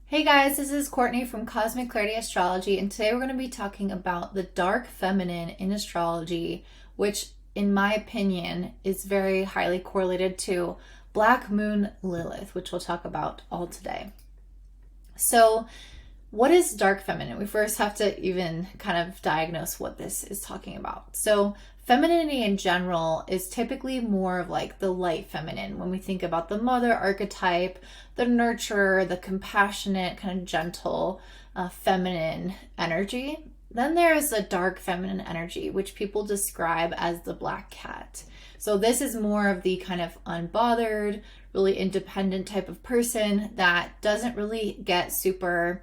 Hey guys, this is Courtney from Cosmic Clarity Astrology, and today we're going to be talking about the dark feminine in astrology, which, in my opinion, is very highly correlated to Black Moon Lilith, which we'll talk about all today. So, what is dark feminine? We first have to even kind of diagnose what this is talking about. So, femininity in general is typically more of like the light feminine when we think about the mother archetype, the nurturer, the compassionate, kind of gentle, feminine energy. Then there's a dark feminine energy, which people describe as the black cat. So this is more of the kind of unbothered, really independent type of person that doesn't really get super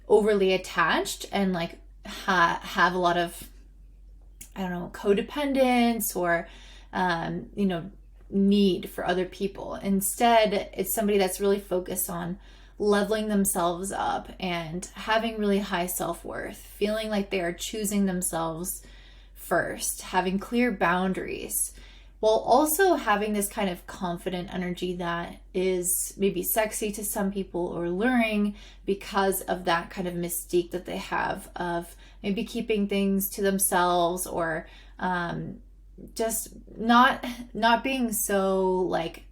overly attached and like have a lot of, I don't know, codependence or, need for other people. Instead, it's somebody that's really focused on leveling themselves up and having really high self-worth, feeling like they are choosing themselves first, having clear boundaries, while also having this kind of confident energy that is maybe sexy to some people or alluring because of that kind of mystique that they have of maybe keeping things to themselves or just not being so like,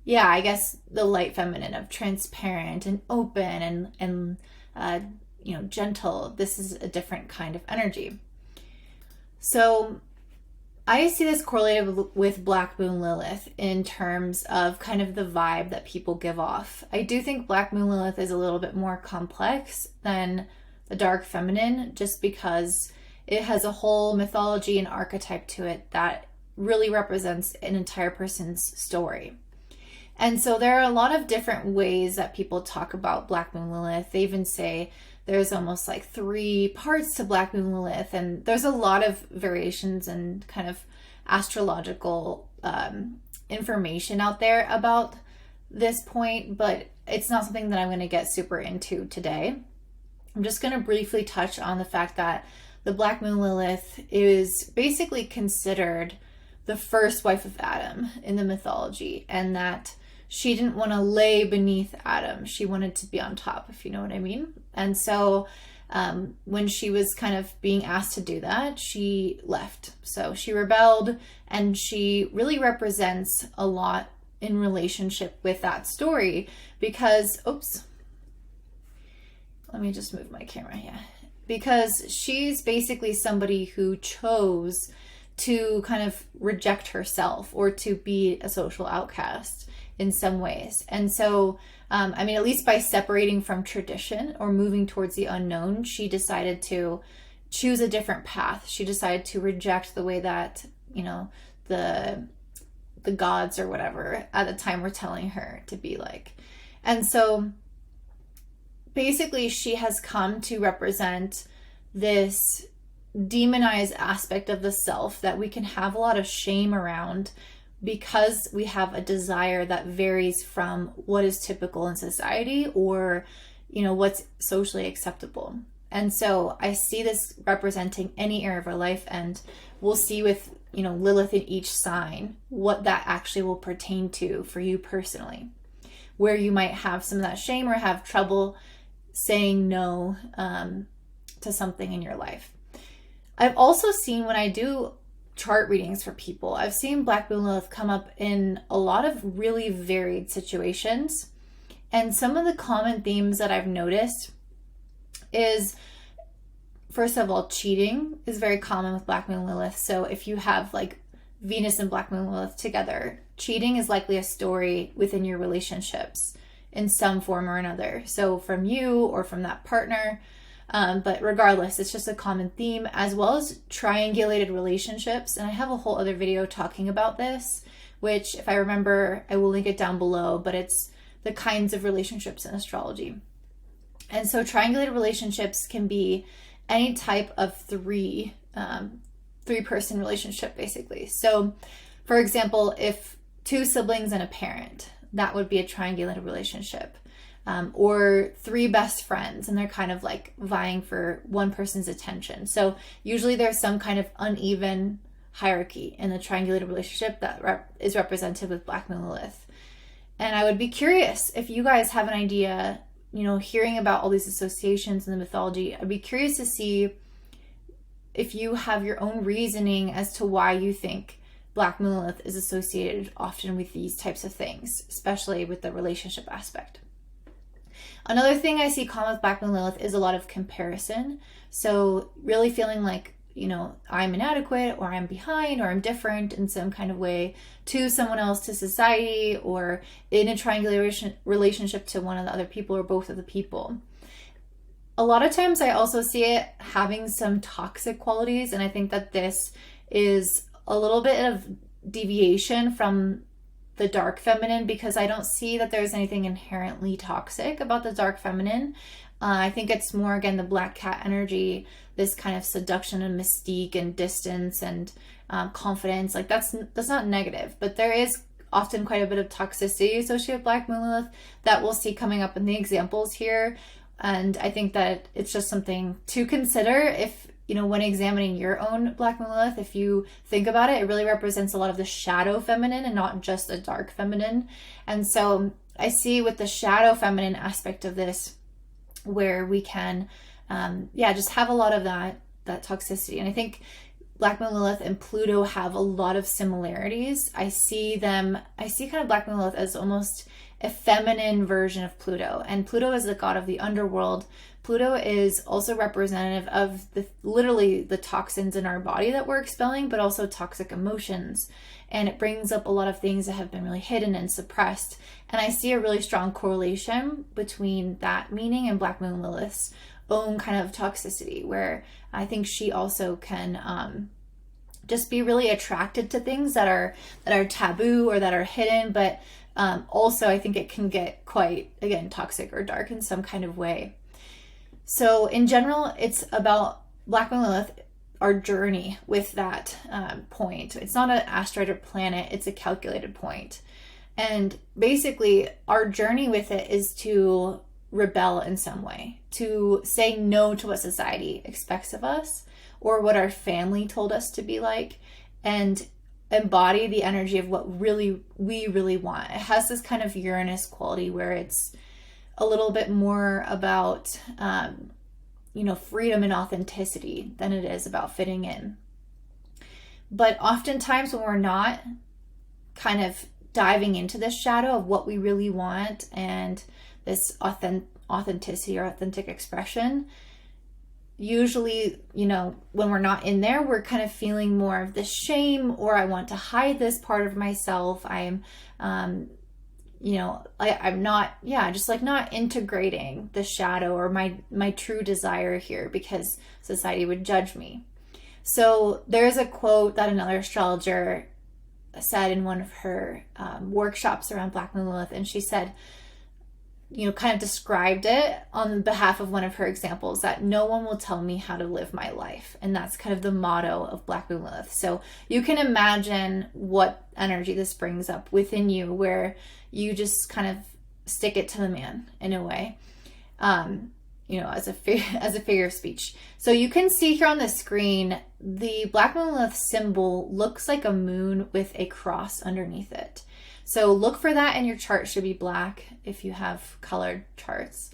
yeah, I guess the light feminine of transparent and open and gentle. This is a different kind of energy. So I see this correlated with Black Moon Lilith in terms of kind of the vibe that people give off. I do think Black Moon Lilith is a little bit more complex than the dark feminine, just because it has a whole mythology and archetype to it that really represents an entire person's story. And so there are a lot of different ways that people talk about Black Moon Lilith. They even say there's almost like 3 parts to Black Moon Lilith, and there's a lot of variations and kind of astrological information out there about this point, but it's not something that I'm going to get super into today. I'm just going to briefly touch on the fact that the Black Moon Lilith is basically considered the first wife of Adam in the mythology, and that she didn't want to lay beneath Adam. She wanted to be on top, if you know what I mean. And so when she was kind of being asked to do that, she left. So she rebelled, and she really represents a lot in relationship with that story because, let me just move my camera here. Because she's basically somebody who chose to kind of reject herself or to be a social outcast in some ways. And so, at least by separating from tradition or moving towards the unknown, she decided to choose a different path. She decided to reject the way that, the gods or whatever at the time were telling her to be like. And so basically she has come to represent this demonized aspect of the self that we can have a lot of shame around because we have a desire that varies from what is typical in society or, what's socially acceptable. And so I see this representing any area of our life, and we'll see with, Lilith in each sign, what that actually will pertain to for you personally, where you might have some of that shame or have trouble saying no to something in your life. I've also seen, when I do chart readings for people, I've seen Black Moon Lilith come up in a lot of really varied situations. And some of the common themes that I've noticed is, first of all, cheating is very common with Black Moon Lilith. So if you have like Venus and Black Moon Lilith together, cheating is likely a story within your relationships in some form or another. So from you or from that partner. But regardless, it's just a common theme, as well as triangulated relationships. And I have a whole other video talking about this, which if I remember, I will link it down below, but it's the kinds of relationships in astrology. And so triangulated relationships can be any type of three-person relationship, basically. So for example, if 2 siblings and a parent, that would be a triangulated relationship. Or 3 best friends, and they're kind of like vying for one person's attention. So usually there's some kind of uneven hierarchy in the triangulated relationship that is represented with Black Moon Lilith. And I would be curious if you guys have an idea hearing about all these associations in the mythology, I'd be curious to see if you have your own reasoning as to why you think Black Moon Lilith is associated often with these types of things, especially with the relationship aspect. Another thing I see common with Black Moon Lilith is a lot of comparison. So really feeling like, I'm inadequate, or I'm behind, or I'm different in some kind of way to someone else, to society, or in a triangular relationship to one of the other people or both of the people. A lot of times I also see it having some toxic qualities, and I think that this is a little bit of deviation from the dark feminine, because I don't see that there's anything inherently toxic about the dark feminine. I think it's more, again, the black cat energy, this kind of seduction and mystique and distance and confidence. Like that's not negative, but there is often quite a bit of toxicity associated with Black Moon Lilith that we'll see coming up in the examples here. And I think that it's just something to consider if, when examining your own Black Moon Lilith. If you think about it, it really represents a lot of the shadow feminine and not just the dark feminine. And so I see with the shadow feminine aspect of this, where we can, just have a lot of that toxicity. And I think Black Moon Lilith and Pluto have a lot of similarities. I see kind of Black Moon Lilith as almost a feminine version of Pluto. And Pluto is the god of the underworld. Pluto is also representative of literally the toxins in our body that we're expelling, but also toxic emotions. And it brings up a lot of things that have been really hidden and suppressed. And I see a really strong correlation between that meaning and Black Moon Lilith's own kind of toxicity, where I think she also can just be really attracted to things that are taboo or that are hidden, but also I think it can get quite, again, toxic or dark in some kind of way. So in general, it's about Black Moon Lilith, our journey with that point. It's not an asteroid or planet, it's a calculated point. And basically, our journey with it is to rebel in some way, to say no to what society expects of us or what our family told us to be like, and embody the energy of what we really want. It has this kind of Uranus quality where it's a little bit more about freedom and authenticity than it is about fitting in. But oftentimes when we're not kind of diving into this shadow of what we really want and this authenticity or authentic expression, usually, when we're not in there, we're kind of feeling more of this shame, or I want to hide this part of myself. I'm not integrating the shadow or my true desire here because society would judge me. So there's a quote that another astrologer said in one of her workshops around Black Moon Lilith, and she said, kind of described it on behalf of one of her examples, that no one will tell me how to live my life. And that's kind of the motto of Black Moon Lilith. So you can imagine what energy this brings up within you, where you just kind of stick it to the man in a way, as a figure of speech. So you can see here on the screen, the Black Moon Lilith symbol looks like a moon with a cross underneath it. So look for that in your chart. It should be black if you have colored charts.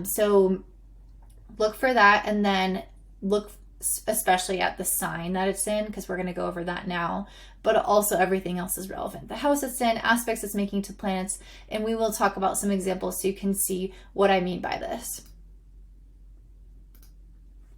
So look for that, and then look especially at the sign that it's in, because we're going to go over that now. But also everything else is relevant. The house it's in, aspects it's making to planets, and we will talk about some examples so you can see what I mean by this.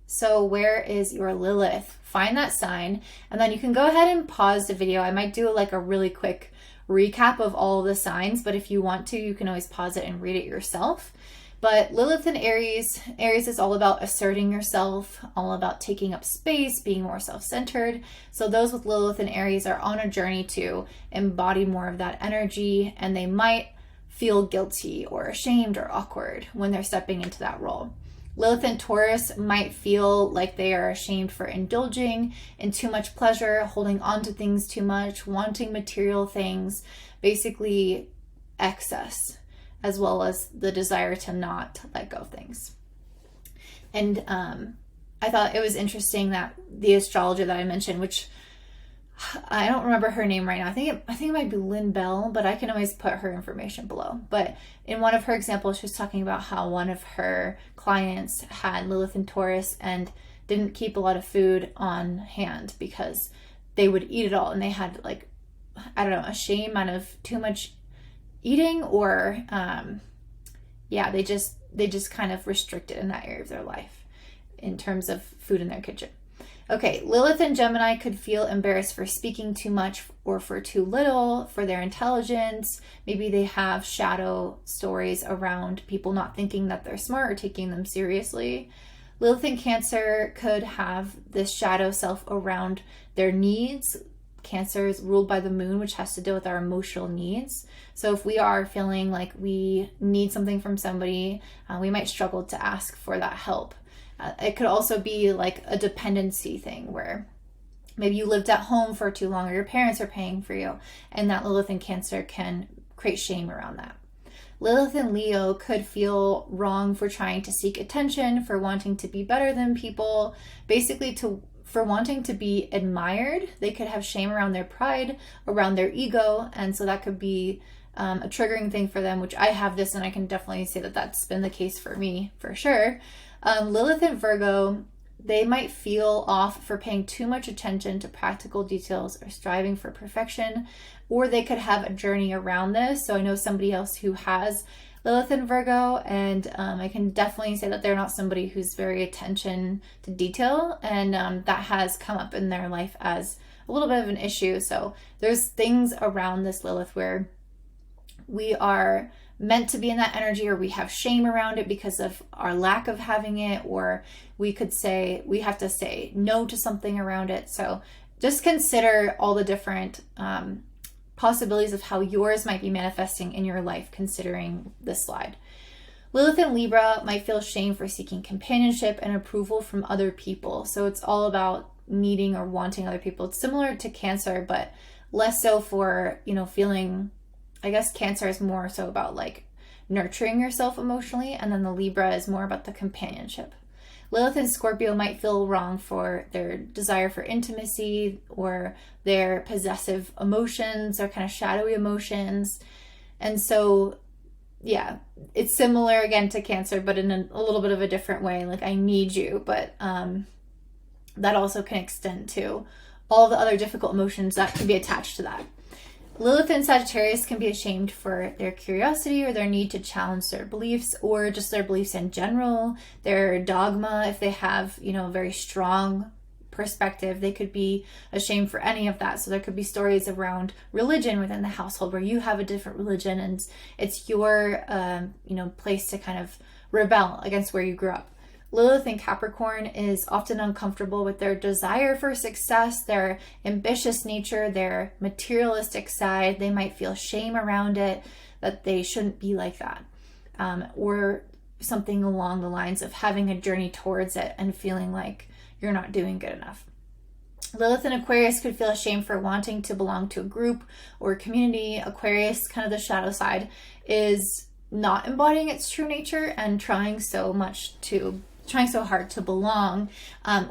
So where is your Lilith? Find that sign, and then you can go ahead and pause the video. I might do like a really quick recap of all of the signs, but if you want to, you can always pause it and read it yourself. But Lilith in Aries is all about asserting yourself, all about taking up space, being more self-centered. So those with Lilith in Aries are on a journey to embody more of that energy, and they might feel guilty or ashamed or awkward when they're stepping into that role. Lilith in Taurus might feel like they are ashamed for indulging in too much pleasure, holding on to things too much, wanting material things, basically excess, as well as the desire to not let go of things. And I thought it was interesting that the astrologer that I mentioned, which I don't remember her name right now. I think it might be Lynn Bell, but I can always put her information below. But in one of her examples, she was talking about how one of her clients had Lilith in Taurus and didn't keep a lot of food on hand because they would eat it all, and they had, like, I don't know, a shame out of too much eating, or they just kind of restricted in that area of their life in terms of food in their kitchen. Okay, Lilith and Gemini could feel embarrassed for speaking too much or for too little, for their intelligence. Maybe they have shadow stories around people not thinking that they're smart or taking them seriously. Lilith and Cancer could have this shadow self around their needs. Cancer is ruled by the moon, which has to deal with our emotional needs. So if we are feeling like we need something from somebody, we might struggle to ask for that help. It could also be like a dependency thing where maybe you lived at home for too long, or your parents are paying for you, and that Lilith and Cancer can create shame around that. Lilith and Leo could feel wrong for trying to seek attention, for wanting to be better than people, basically for wanting to be admired. They could have shame around their pride, around their ego, and so that could be a triggering thing for them, which I have this, and I can definitely say that that's been the case for me, for sure. Lilith and Virgo, they might feel off for paying too much attention to practical details or striving for perfection, or they could have a journey around this. So I know somebody else who has Lilith and Virgo, and I can definitely say that they're not somebody who's very attention to detail, and that has come up in their life as a little bit of an issue. So there's things around this Lilith where we are meant to be in that energy, or we have shame around it because of our lack of having it, or we could say we have to say no to something around it. So just consider all the different possibilities of how yours might be manifesting in your life, considering this slide. Lilith and Libra might feel shame for seeking companionship and approval from other people. So it's all about needing or wanting other people. It's similar to Cancer, but less so for, feeling, I guess Cancer is more so about like nurturing yourself emotionally, and then the Libra is more about the companionship. Lilith and Scorpio might feel wrong for their desire for intimacy or their possessive emotions or kind of shadowy emotions. And so, yeah, it's similar again to Cancer, but in a little bit of a different way. Like, I need you, but that also can extend to all the other difficult emotions that can be attached to that. Lilith and Sagittarius can be ashamed for their curiosity or their need to challenge their beliefs, or just their beliefs in general, their dogma. If they have, a very strong perspective, they could be ashamed for any of that. So there could be stories around religion within the household where you have a different religion and it's your, place to kind of rebel against where you grew up. Lilith in Capricorn is often uncomfortable with their desire for success, their ambitious nature, their materialistic side. They might feel shame around it, that they shouldn't be like that. Or something along the lines of having a journey towards it and feeling like you're not doing good enough. Lilith in Aquarius could feel ashamed for wanting to belong to a group or community. Aquarius, kind of the shadow side, is not embodying its true nature and trying so hard to belong.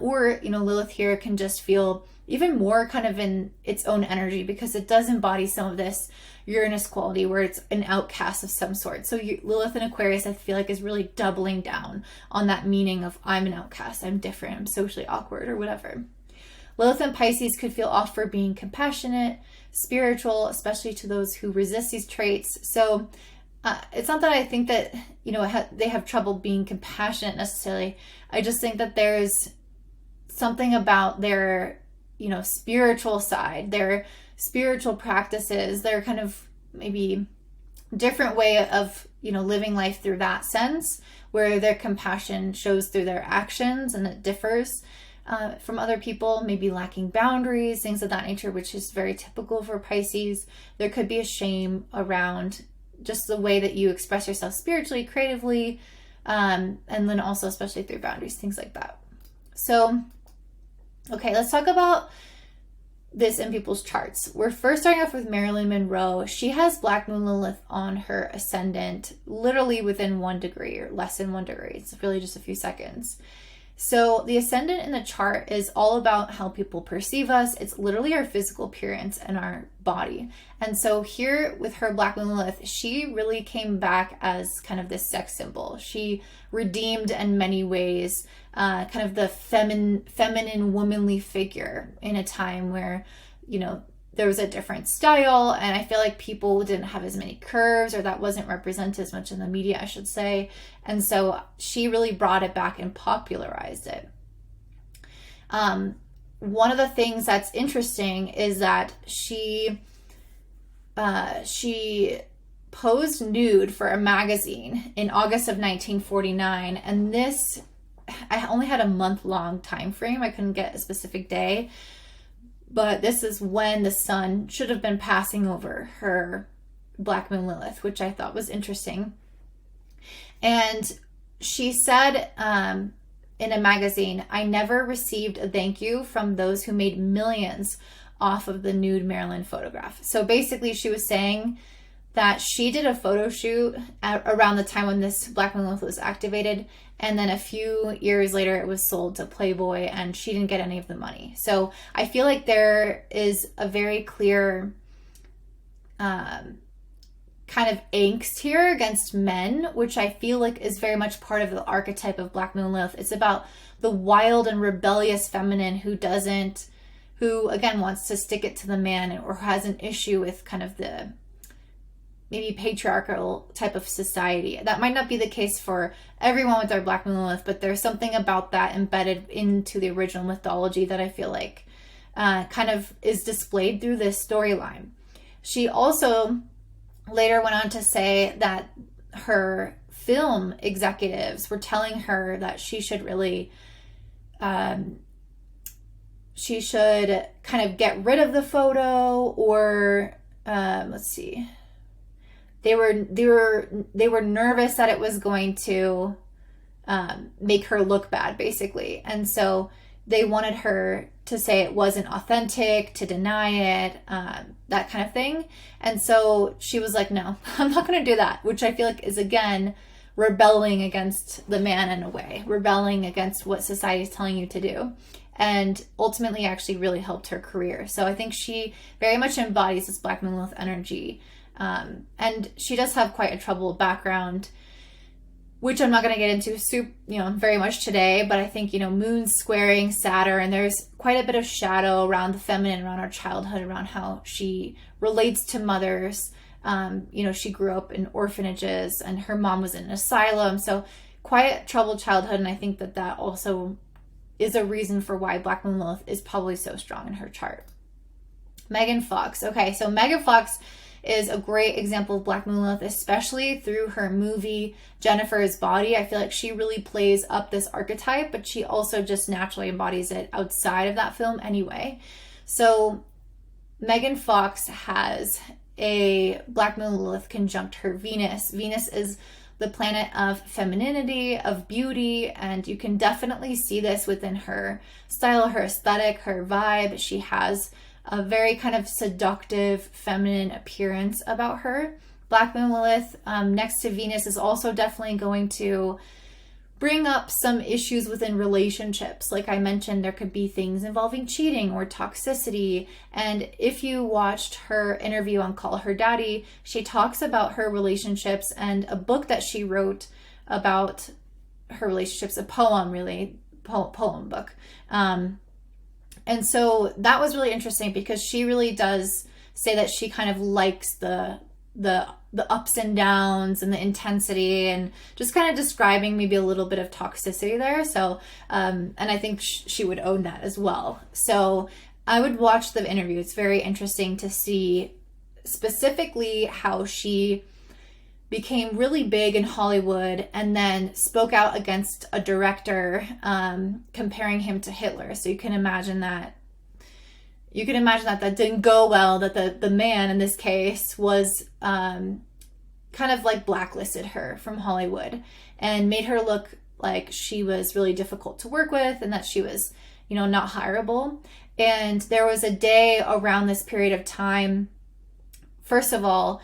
Or Lilith here can just feel even more kind of in its own energy, because it does embody some of this Uranus quality where it's an outcast of some sort. So Lilith in Aquarius, I feel like, is really doubling down on that meaning of I'm an outcast, I'm different, I'm socially awkward, or whatever. Lilith in Pisces could feel off for being compassionate, spiritual, especially to those who resist these traits. So it's not that I think that, they have trouble being compassionate necessarily. I just think that there's something about their, spiritual side, their spiritual practices, their kind of maybe different way of, living life through that sense, where their compassion shows through their actions and it differs from other people, maybe lacking boundaries, things of that nature, which is very typical for Pisces. There could be a shame around just the way that you express yourself spiritually, creatively, and then also especially through boundaries, things like that. So, okay, let's talk about this in people's charts. We're first starting off with Marilyn Monroe. She has Black Moon Lilith on her ascendant, literally within 1 degree or less than 1 degree. It's really just a few seconds. So the ascendant in the chart is all about how people perceive us. It's literally our physical appearance and our body. And so here with her Black Moon Lilith, she really came back as kind of this sex symbol. She redeemed in many ways kind of the feminine womanly figure in a time where, you know, there was a different style, and I feel like people didn't have as many curves, or that wasn't represented as much in the media, I should say. And so she really brought it back and popularized it. One of the things that's interesting is that she posed nude for a magazine in August of 1949, and this, I only had a month-long time frame. I couldn't get a specific day. But this is when the sun should have been passing over her Black Moon Lilith, which I thought was interesting. And she said in a magazine, "I never received a thank you from those who made millions off of the nude Marilyn photograph." So basically she was saying that she did a photo shoot around the time when this Black Moon Lilith was activated, and then a few years later it was sold to Playboy, and she didn't get any of the money. So I feel like there is a very clear kind of angst here against men, which I feel like is very much part of the archetype of Black Moon Lilith. It's about the wild and rebellious feminine who again wants to stick it to the man, or has an issue with kind of the maybe patriarchal type of society. That might not be the case for everyone with our Black Moon Lilith, but there's something about that embedded into the original mythology that I feel like kind of is displayed through this storyline. She also later went on to say that her film executives were telling her that she should really she should kind of get rid of the photo, or let's see, they were nervous that it was going to make her look bad, basically. And so they wanted her to say it wasn't authentic, to deny it, that kind of thing. And so she was like, no, I'm not going to do that, which I feel like is, again, rebelling against the man in a way, rebelling against what society is telling you to do. And ultimately actually really helped her career. So I think she very much embodies this Black Moon Lilith energy. And she does have quite a troubled background, which I'm not going to get into very much today, but I think, Moon's squaring Saturn, there's quite a bit of shadow around the feminine, around our childhood, around how she relates to mothers. She grew up in orphanages and her mom was in an asylum. So quite a troubled childhood. And I think that also is a reason for why Black Moon Lilith is probably so strong in her chart. Megan Fox. Okay, so Megan Fox is a great example of Black Moon Lilith, especially through her movie Jennifer's Body. I feel like she really plays up this archetype, but she also just naturally embodies it outside of that film anyway. So Megan Fox has a Black Moon Lilith conjunct her Venus. Venus is the planet of femininity, of beauty, and you can definitely see this within her style, her aesthetic, her vibe. She has a very kind of seductive feminine appearance about her. Black Moon Lilith next to Venus is also definitely going to bring up some issues within relationships. Like I mentioned, there could be things involving cheating or toxicity. And if you watched her interview on Call Her Daddy, she talks about her relationships and a book that she wrote about her relationships, a poem, really, poem book. And so that was really interesting because she really does say that she kind of likes the ups and downs and the intensity, and just kind of describing maybe a little bit of toxicity there. So, and I think she would own that as well. So I would watch the interview. It's very interesting to see specifically how she became really big in Hollywood and then spoke out against a director, comparing him to Hitler. So you can imagine that that didn't go well, that the man in this case was kind of like blacklisted her from Hollywood and made her look like she was really difficult to work with and that she was, not hireable. And there was a day around this period of time first of all,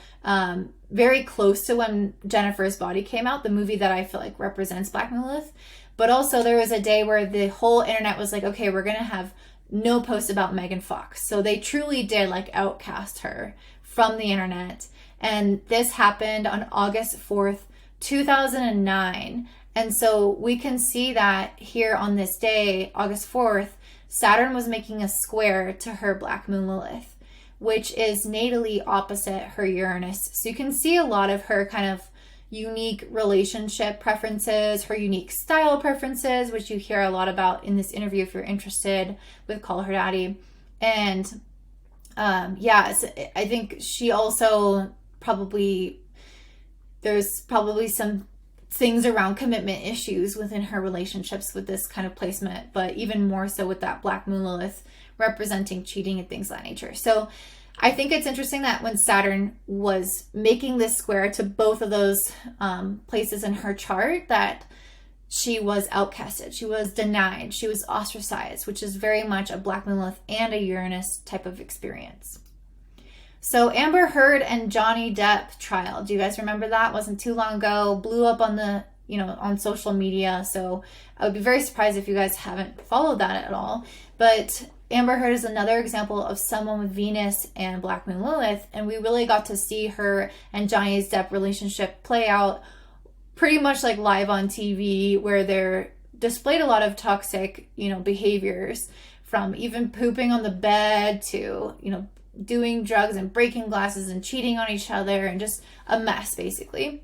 very close to when Jennifer's Body came out, the movie that I feel like represents Black Moon Lilith. But also there was a day where the whole internet was like, okay, we're going to have no posts about Megan Fox. So they truly did like outcast her from the internet. And this happened on August 4th, 2009. And so we can see that here on this day, August 4th, Saturn was making a square to her Black Moon Lilith, which is natally opposite her Uranus. So you can see a lot of her kind of unique relationship preferences, her unique style preferences, which you hear a lot about in this interview if you're interested with Call Her Daddy. And I think she also there's probably some things around commitment issues within her relationships with this kind of placement, but even more so with that Black Moon Lilith representing cheating and things of that nature. So I think it's interesting that when Saturn was making this square to both of those places in her chart, that she was outcasted, she was denied, she was ostracized, which is very much a Black Moon Lilith and a Uranus type of experience. So Amber Heard and Johnny Depp trial, do you guys remember that? Wasn't too long ago, blew up on the, on social media. So I would be very surprised if you guys haven't followed that at all. But Amber Heard is another example of someone with Venus and Black Moon Lilith, and we really got to see her and Johnny Depp relationship play out pretty much like live on TV, where they're displayed a lot of toxic, behaviors, from even pooping on the bed to, doing drugs and breaking glasses and cheating on each other, and just a mess basically.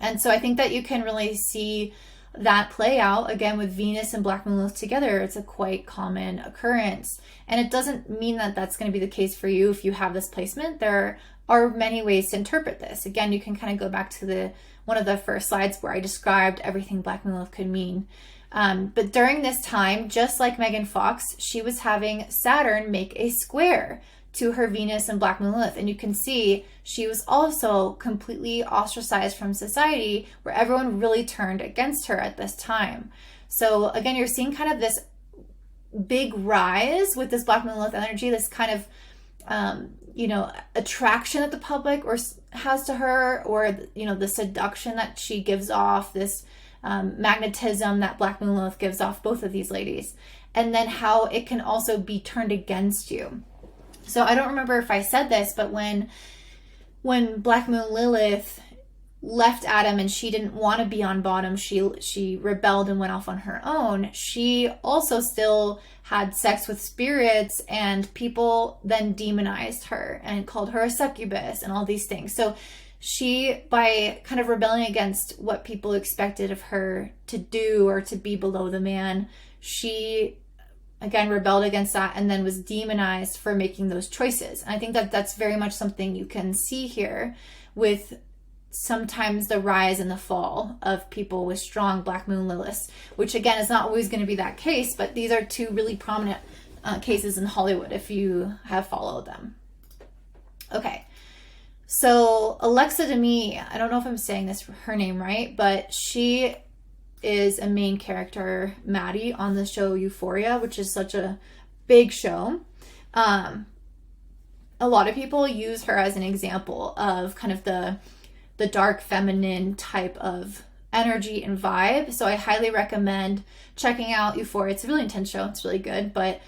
And so I think that you can really see that play out again with Venus and Black Moon Lilith together. It's a quite common occurrence, and it doesn't mean that that's going to be the case for you if you have this placement. There are many ways to interpret this. Again, you can kind of go back to one of the first slides where I described everything Black Moon Lilith could mean. But during this time, just like Megan Fox, she was having Saturn make a square to her Venus and Black Moon Lilith. And you can see she was also completely ostracized from society, where everyone really turned against her at this time. So again, you're seeing kind of this big rise with this Black Moon Lilith energy, this kind of, attraction that the public has to her, or, the seduction that she gives off, this magnetism that Black Moon Lilith gives off, both of these ladies. And then how it can also be turned against you. So I don't remember if I said this, but when Black Moon Lilith left Adam and she didn't want to be on bottom, she rebelled and went off on her own. She also still had sex with spirits, and people then demonized her and called her a succubus and all these things. So she, by kind of rebelling against what people expected of her to do or to be below the man, she again rebelled against that and then was demonized for making those choices. And I think that that's very much something you can see here with sometimes the rise and the fall of people with strong Black Moon Liliths, which again is not always going to be that case, but these are two really prominent cases in Hollywood if you have followed them. Okay, so Alexa Demie, I don't know if I'm saying her name right, but she is a main character, Maddie, on the show Euphoria, which is such a big show. A lot of people use her as an example of kind of the dark feminine type of energy and vibe. So I highly recommend checking out Euphoria. It's a really intense show. It's really good, but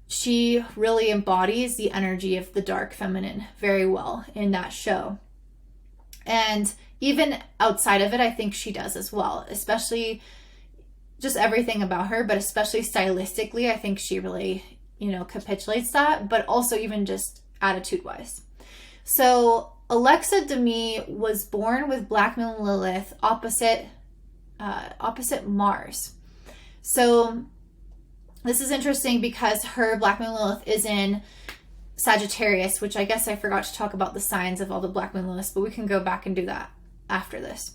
she really embodies the energy of the dark feminine very well in that show. And even outside of it, I think she does as well, especially just everything about her, but especially stylistically, I think she really, capitulates that, but also even just attitude-wise. So Alexa Demie was born with Black Moon Lilith opposite Mars. So this is interesting because her Black Moon Lilith is in Sagittarius, which I guess I forgot to talk about the signs of all the Black Moon Liliths, but we can go back and do that after this.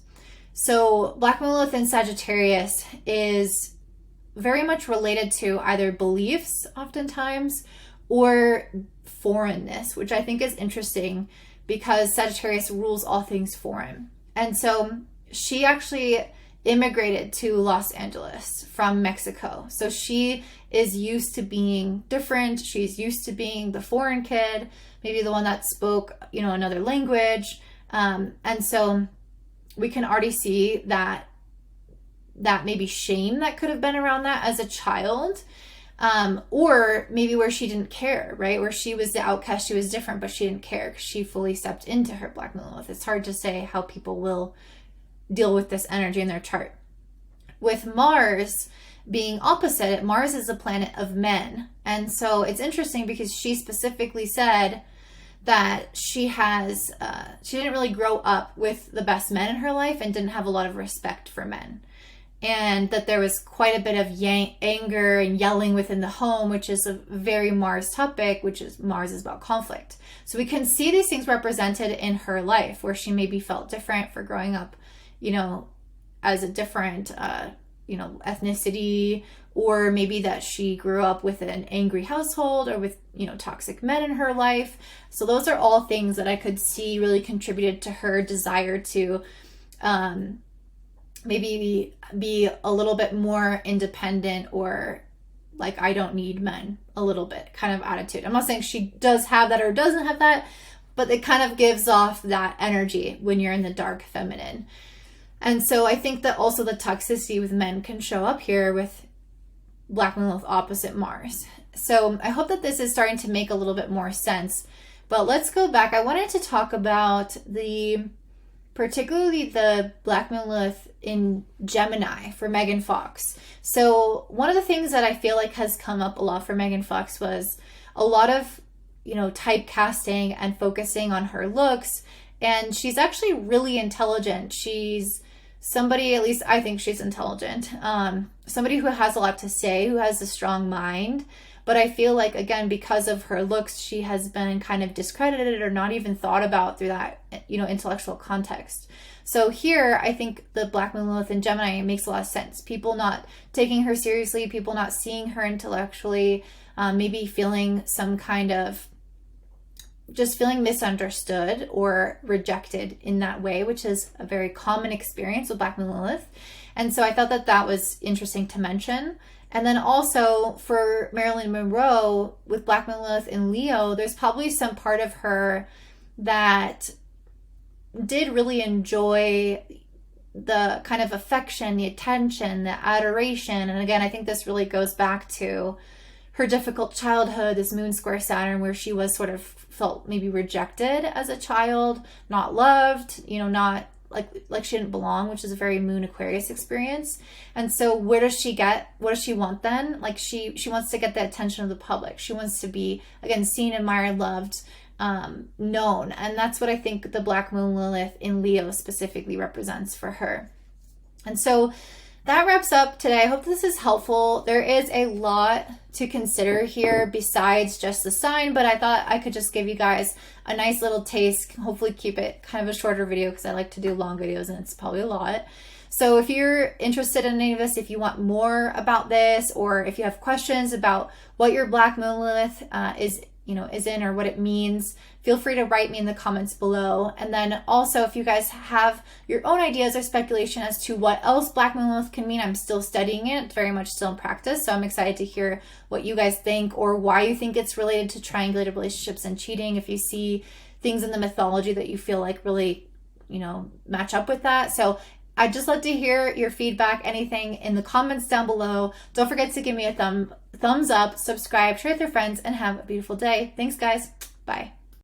So Black Moon Lilith in Sagittarius is very much related to either beliefs oftentimes or foreignness, which I think is interesting because Sagittarius rules all things foreign. And so she actually immigrated to Los Angeles from Mexico. So she is used to being different. She's used to being the foreign kid, maybe the one that spoke, another language. And so we can already see that maybe shame that could have been around that as a child. Or maybe where she didn't care, right? Where she was the outcast, she was different, but she didn't care because she fully stepped into her Black Moon Lilith. It's hard to say how people will deal with this energy in their chart. With Mars being opposite, Mars is a planet of men. And so it's interesting because she specifically said that she didn't really grow up with the best men in her life and didn't have a lot of respect for men. And that there was quite a bit of anger and yelling within the home, which is a very Mars topic, which is Mars is about conflict. So we can see these things represented in her life where she maybe felt different for growing up, as a different, ethnicity, or maybe that she grew up with an angry household or with, toxic men in her life. So those are all things that I could see really contributed to her desire to, maybe be a little bit more independent, or like, I don't need men, a little bit kind of attitude. I'm not saying she does have that or doesn't have that, but it kind of gives off that energy when you're in the dark feminine. And so I think that also the toxicity with men can show up here with Black Moon Lilith opposite Mars. So I hope that this is starting to make a little bit more sense. But let's go back. I wanted to talk about particularly the Black Moon Lilith in Gemini for Megan Fox. So one of the things that I feel like has come up a lot for Megan Fox was a lot of, typecasting and focusing on her looks. And she's actually really intelligent. She's somebody, at least I think she's intelligent, somebody who has a lot to say, who has a strong mind. But I feel like, again, because of her looks, she has been kind of discredited or not even thought about through that, intellectual context. So here, I think the Black Moon Lilith in Gemini makes a lot of sense. People not taking her seriously, people not seeing her intellectually, maybe feeling some kind of, just feeling misunderstood or rejected in that way, which is a very common experience with Black Moon Lilith. And so I thought that was interesting to mention. And then also for Marilyn Monroe with Black Moon Lilith in Leo, there's probably some part of her that did really enjoy the kind of affection, the attention, the adoration. And again, I think this really goes back to her difficult childhood, this moon square Saturn, where she was sort of felt maybe rejected as a child, not loved, not like she didn't belong, which is a very moon Aquarius experience. And so what does she want then? Like she wants to get the attention of the public. She wants to be, again, seen, admired, loved, known. And that's what I think the Black Moon Lilith in Leo specifically represents for her. And so that wraps up today. I hope this is helpful. There is a lot to consider here besides just the sign, but I thought I could just give you guys a nice little taste, hopefully keep it kind of a shorter video because I like to do long videos and it's probably a lot. So if you're interested in any of this, if you want more about this, or if you have questions about what your Black Moon Lilith is in, or what it means, feel free to write me in the comments below. And then also, if you guys have your own ideas or speculation as to what else Black Moon Lilith can mean, I'm still studying it, very much still in practice. So I'm excited to hear what you guys think, or why you think it's related to triangulated relationships and cheating. If you see things in the mythology that you feel like really, match up with that. So I'd just love to hear your feedback, anything in the comments down below. Don't forget to give me a thumbs up, subscribe, share with your friends, and have a beautiful day. Thanks, guys. Bye.